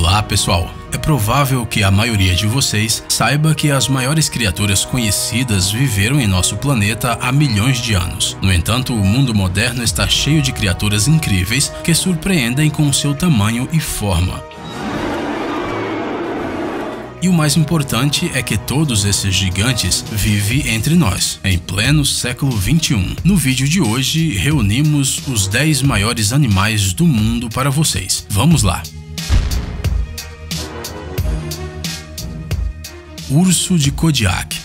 Olá pessoal, é provável que a maioria de vocês saiba que as maiores criaturas conhecidas viveram em nosso planeta há milhões de anos. No entanto, o mundo moderno está cheio de criaturas incríveis que surpreendem com seu tamanho e forma. E o mais importante é que todos esses gigantes vivem entre nós, em pleno século XXI. No vídeo de hoje, reunimos os 10 maiores animais do mundo para vocês. Vamos lá! Urso de Kodiak.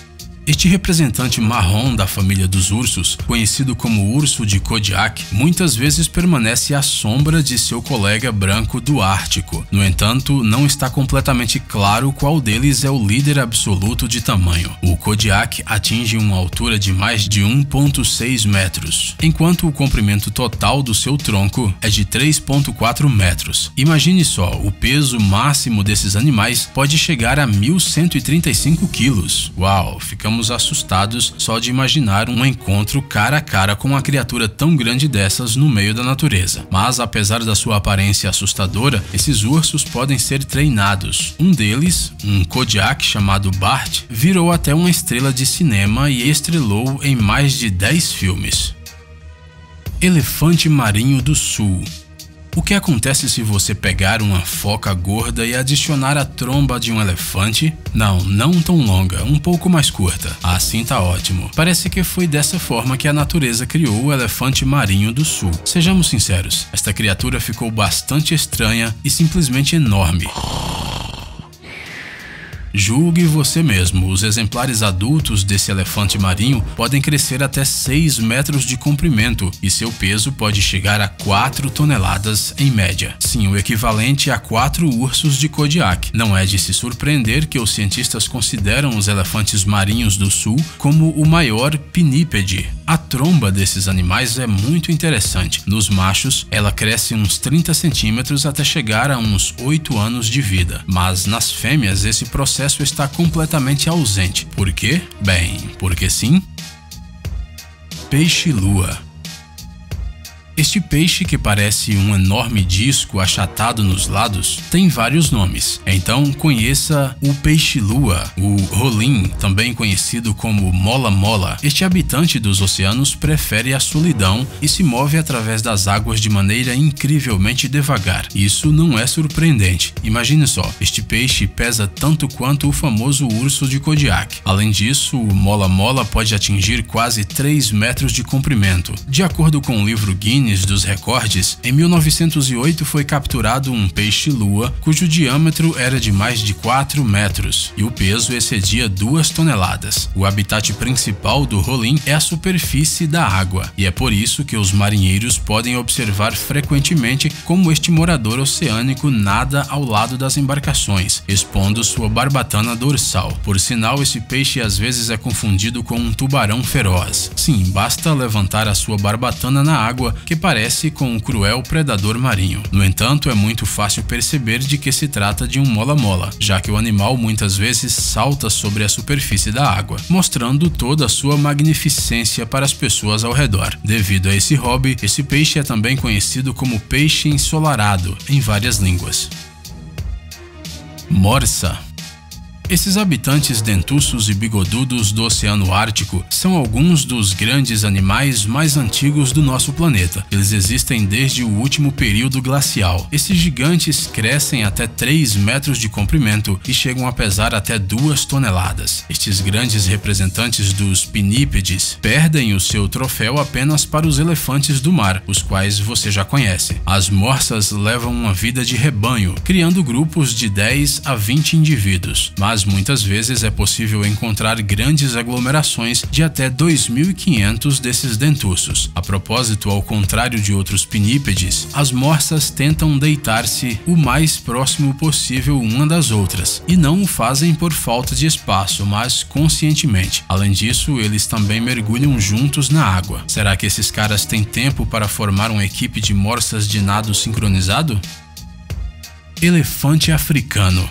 Este representante marrom da família dos ursos, conhecido como urso de Kodiak, muitas vezes permanece à sombra de seu colega branco do Ártico. No entanto, não está completamente claro qual deles é o líder absoluto de tamanho. O Kodiak atinge uma altura de mais de 1,6 metros, enquanto o comprimento total do seu tronco é de 3,4 metros. Imagine só, o peso máximo desses animais pode chegar a 1.135 quilos. Uau, ficamos assustados só de imaginar um encontro cara a cara com uma criatura tão grande dessas no meio da natureza. Mas apesar da sua aparência assustadora, esses ursos podem ser treinados. Um deles, um Kodiak chamado Bart, virou até uma estrela de cinema e estrelou em mais de 10 filmes. Elefante marinho do sul. O que acontece se você pegar uma foca gorda e adicionar a tromba de um elefante? Não tão longa, um pouco mais curta. Assim tá ótimo. Parece que foi dessa forma que a natureza criou o elefante marinho do sul. Sejamos sinceros, esta criatura ficou bastante estranha e simplesmente enorme. Julgue você mesmo, os exemplares adultos desse elefante marinho podem crescer até 6 metros de comprimento e seu peso pode chegar a 4 toneladas em média. Sim, o equivalente a 4 ursos de Kodiak. Não é de se surpreender que os cientistas consideram os elefantes marinhos do sul como o maior pinípede. A tromba desses animais é muito interessante. Nos machos, ela cresce uns 30 centímetros até chegar a uns 8 anos de vida. Mas nas fêmeas, esse processo está completamente ausente. Por quê? Bem, porque sim. Peixe-lua. Este peixe, que parece um enorme disco achatado nos lados, tem vários nomes. Então conheça o peixe-lua, o rolim, também conhecido como mola-mola. Este habitante dos oceanos prefere a solidão e se move através das águas de maneira incrivelmente devagar. Isso não é surpreendente. Imagine só, este peixe pesa tanto quanto o famoso urso de Kodiak. Além disso, o mola-mola pode atingir quase 3 metros de comprimento. De acordo com o livro Guinness dos recordes, em 1908 foi capturado um peixe-lua cujo diâmetro era de mais de 4 metros e o peso excedia 2 toneladas. O habitat principal do rolim é a superfície da água e é por isso que os marinheiros podem observar frequentemente como este morador oceânico nada ao lado das embarcações, expondo sua barbatana dorsal. Por sinal, esse peixe às vezes é confundido com um tubarão feroz. Sim, basta levantar a sua barbatana na água que parece com um cruel predador marinho. No entanto, é muito fácil perceber de que se trata de um mola-mola, já que o animal muitas vezes salta sobre a superfície da água, mostrando toda a sua magnificência para as pessoas ao redor. Devido a esse hobby, esse peixe é também conhecido como peixe ensolarado em várias línguas. Morsa. Esses habitantes dentuços e bigodudos do Oceano Ártico são alguns dos grandes animais mais antigos do nosso planeta. Eles existem desde o último período glacial. Esses gigantes crescem até 3 metros de comprimento e chegam a pesar até 2 toneladas. Estes grandes representantes dos pinípedes perdem o seu troféu apenas para os elefantes do mar, os quais você já conhece. As morsas levam uma vida de rebanho, criando grupos de 10 a 20 indivíduos, mas muitas vezes é possível encontrar grandes aglomerações de até 2.500 desses dentuços. A propósito, ao contrário de outros pinípedes, as morsas tentam deitar-se o mais próximo possível uma das outras, e não o fazem por falta de espaço, mas conscientemente. Além disso, eles também mergulham juntos na água. Será que esses caras têm tempo para formar uma equipe de morsas de nado sincronizado? Elefante africano.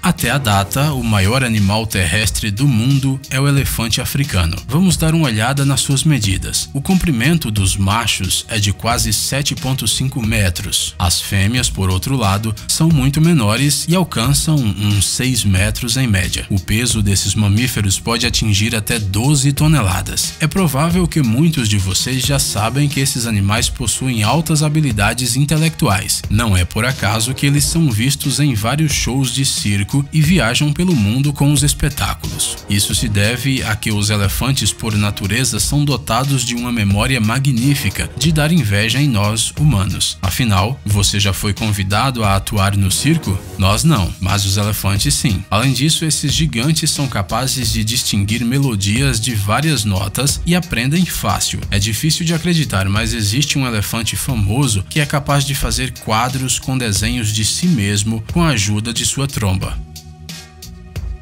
Até a data, o maior animal terrestre do mundo é o elefante africano. Vamos dar uma olhada nas suas medidas. O comprimento dos machos é de quase 7,5 metros. As fêmeas, por outro lado, são muito menores e alcançam uns 6 metros em média. O peso desses mamíferos pode atingir até 12 toneladas. É provável que muitos de vocês já sabem que esses animais possuem altas habilidades intelectuais. Não é por acaso que eles são vistos em vários shows de circo e viajam pelo mundo com os espetáculos. Isso se deve a que os elefantes, por natureza, são dotados de uma memória magnífica, de dar inveja em nós, humanos. Afinal, você já foi convidado a atuar no circo? Nós não, mas os elefantes sim. Além disso, esses gigantes são capazes de distinguir melodias de várias notas e aprendem fácil. É difícil de acreditar, mas existe um elefante famoso que é capaz de fazer quadros com desenhos de si mesmo com a ajuda de sua tromba.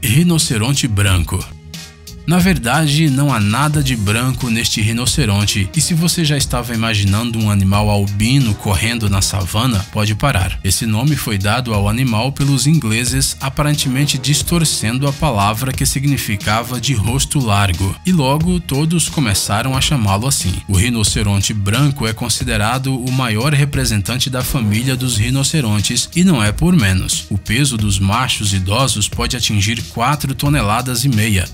Rinoceronte branco. Na verdade, não há nada de branco neste rinoceronte, e se você já estava imaginando um animal albino correndo na savana, pode parar. Esse nome foi dado ao animal pelos ingleses, aparentemente distorcendo a palavra que significava de rosto largo, e logo todos começaram a chamá-lo assim. O rinoceronte branco é considerado o maior representante da família dos rinocerontes, e não é por menos. O peso dos machos idosos pode atingir 4,5 toneladas,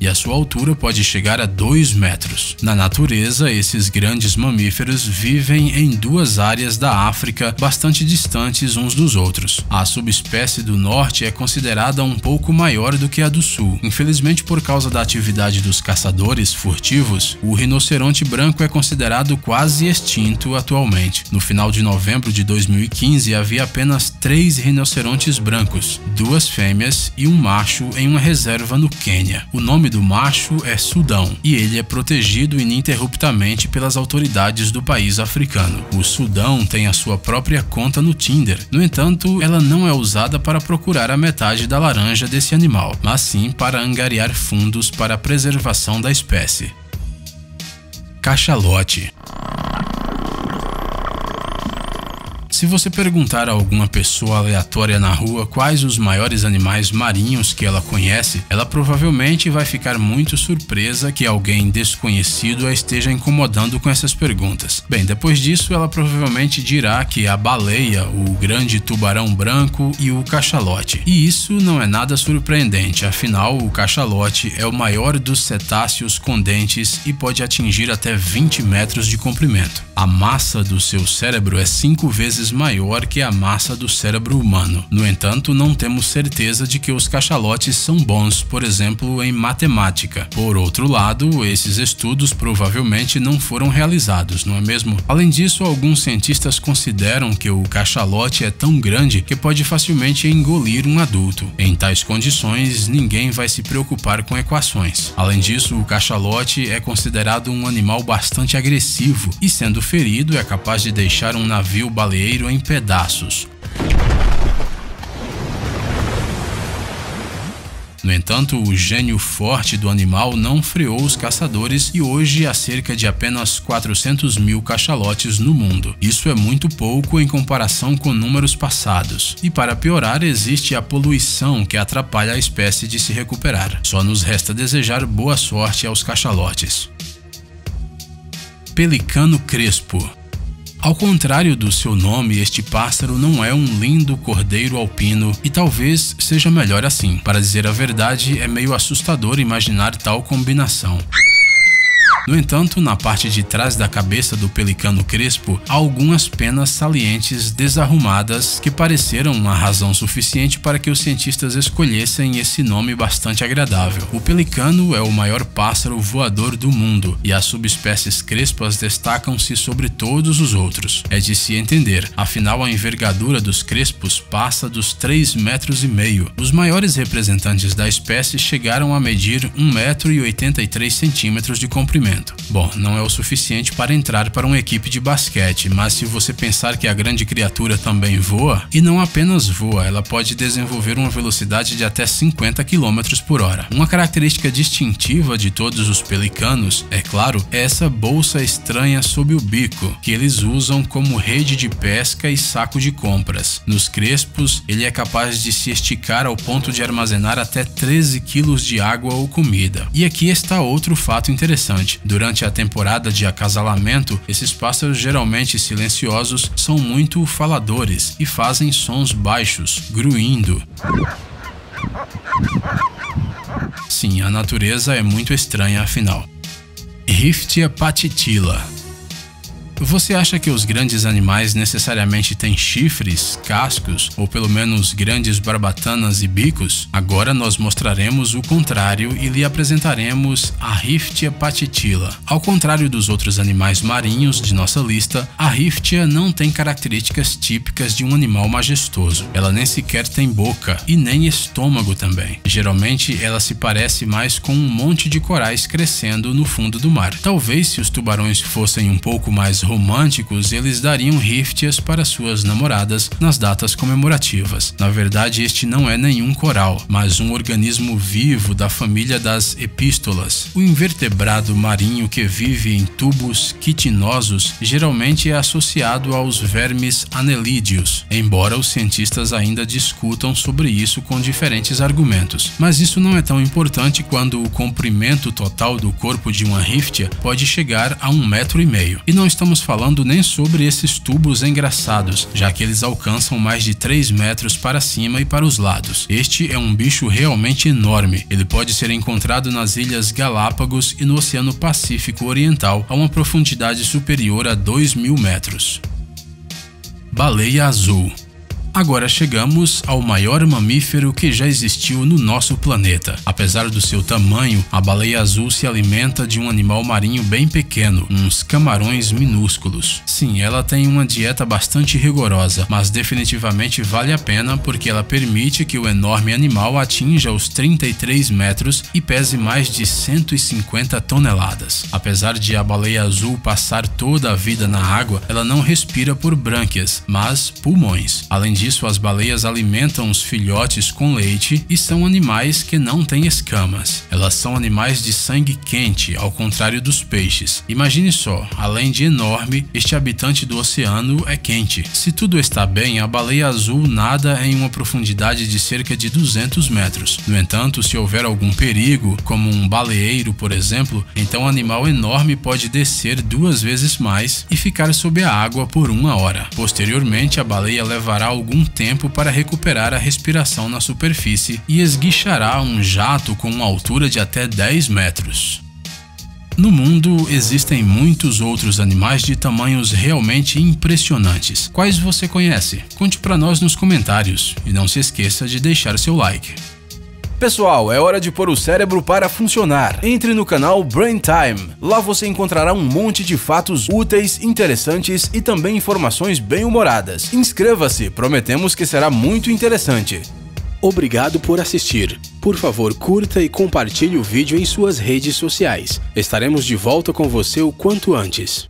e a sua altura pode chegar a 2 metros. Na natureza, esses grandes mamíferos vivem em duas áreas da África bastante distantes uns dos outros. A subespécie do norte é considerada um pouco maior do que a do sul. Infelizmente, por causa da atividade dos caçadores furtivos, o rinoceronte branco é considerado quase extinto atualmente. No final de novembro de 2015, havia apenas 3 rinocerontes brancos, 2 fêmeas e um macho em uma reserva no Quênia. O nome do macho é Sudão e ele é protegido ininterruptamente pelas autoridades do país africano. O Sudão tem a sua própria conta no Tinder. No entanto, ela não é usada para procurar a metade da laranja desse animal, mas sim para angariar fundos para a preservação da espécie. Cachalote. Se você perguntar a alguma pessoa aleatória na rua quais os maiores animais marinhos que ela conhece, ela provavelmente vai ficar muito surpresa que alguém desconhecido a esteja incomodando com essas perguntas. Bem, depois disso ela provavelmente dirá que a baleia, o grande tubarão branco e o cachalote. E isso não é nada surpreendente, afinal o cachalote é o maior dos cetáceos com dentes e pode atingir até 20 metros de comprimento. A massa do seu cérebro é 5 vezes maior que a massa do cérebro humano. No entanto, não temos certeza de que os cachalotes são bons, por exemplo, em matemática. Por outro lado, esses estudos provavelmente não foram realizados, não é mesmo? Além disso, alguns cientistas consideram que o cachalote é tão grande que pode facilmente engolir um adulto. Em tais condições, ninguém vai se preocupar com equações. Além disso, o cachalote é considerado um animal bastante agressivo e, sendo ferido, é capaz de deixar um navio baleeiro em pedaços. No entanto, o gênio forte do animal não freou os caçadores e hoje há cerca de apenas 400 mil cachalotes no mundo. Isso é muito pouco em comparação com números passados. E para piorar, existe a poluição que atrapalha a espécie de se recuperar. Só nos resta desejar boa sorte aos cachalotes. Pelicano crespo. Ao contrário do seu nome, este pássaro não é um lindo cordeiro alpino e talvez seja melhor assim. Para dizer a verdade, é meio assustador imaginar tal combinação. No entanto, na parte de trás da cabeça do pelicano crespo, há algumas penas salientes desarrumadas que pareceram uma razão suficiente para que os cientistas escolhessem esse nome bastante agradável. O pelicano é o maior pássaro voador do mundo e as subespécies crespas destacam-se sobre todos os outros. É de se entender, afinal a envergadura dos crespos passa dos 3,5 metros. Os maiores representantes da espécie chegaram a medir 1,83 metro de comprimento. momento. Bom, não é o suficiente para entrar para uma equipe de basquete, mas se você pensar que a grande criatura também voa, e não apenas voa, ela pode desenvolver uma velocidade de até 50 km por hora. Uma característica distintiva de todos os pelicanos, é claro, é essa bolsa estranha sob o bico, que eles usam como rede de pesca e saco de compras. Nos crespos, ele é capaz de se esticar ao ponto de armazenar até 13 kg de água ou comida. E aqui está outro fato interessante. Durante a temporada de acasalamento, esses pássaros geralmente silenciosos são muito faladores e fazem sons baixos, gruindo. Sim, a natureza é muito estranha afinal. Riftia patitila. Você acha que os grandes animais necessariamente têm chifres, cascos ou pelo menos grandes barbatanas e bicos? Agora nós mostraremos o contrário e lhe apresentaremos a Riftia patitila. Ao contrário dos outros animais marinhos de nossa lista, a Riftia não tem características típicas de um animal majestoso. Ela nem sequer tem boca e nem estômago também. Geralmente ela se parece mais com um monte de corais crescendo no fundo do mar. Talvez se os tubarões fossem um pouco mais românticos, eles dariam riftias para suas namoradas nas datas comemorativas. Na verdade, este não é nenhum coral, mas um organismo vivo da família das epístolas. O invertebrado marinho que vive em tubos quitinosos geralmente é associado aos vermes anelídeos, embora os cientistas ainda discutam sobre isso com diferentes argumentos. Mas isso não é tão importante quando o comprimento total do corpo de uma riftia pode chegar a 1,5 m. E não estamos falando nem sobre esses tubos engraçados, já que eles alcançam mais de 3 metros para cima e para os lados. Este é um bicho realmente enorme. Ele pode ser encontrado nas Ilhas Galápagos e no Oceano Pacífico Oriental a uma profundidade superior a 2.000 metros. Baleia azul. Agora chegamos ao maior mamífero que já existiu no nosso planeta. Apesar do seu tamanho, a baleia azul se alimenta de um animal marinho bem pequeno, uns camarões minúsculos. Sim, ela tem uma dieta bastante rigorosa, mas definitivamente vale a pena porque ela permite que o enorme animal atinja os 33 metros e pese mais de 150 toneladas. Apesar de a baleia azul passar toda a vida na água, ela não respira por brânquias, mas pulmões. Além disso, as baleias alimentam os filhotes com leite e são animais que não têm escamas. Elas são animais de sangue quente, ao contrário dos peixes. Imagine só, além de enorme, este habitante do oceano é quente. Se tudo está bem, a baleia azul nada em uma profundidade de cerca de 200 metros. No entanto, se houver algum perigo, como um baleeiro, por exemplo, então o animal enorme pode descer 2 vezes mais e ficar sob a água por 1 hora. Posteriormente, a baleia levará algum tempo para recuperar a respiração na superfície e esguichará um jato com uma altura de até 10 metros. No mundo, existem muitos outros animais de tamanhos realmente impressionantes. Quais você conhece? Conte para nós nos comentários e não se esqueça de deixar seu like. Pessoal, é hora de pôr o cérebro para funcionar. Entre no canal Brain Time. Lá você encontrará um monte de fatos úteis, interessantes e também informações bem-humoradas. Inscreva-se, prometemos que será muito interessante. Obrigado por assistir. Por favor, curta e compartilhe o vídeo em suas redes sociais. Estaremos de volta com você o quanto antes.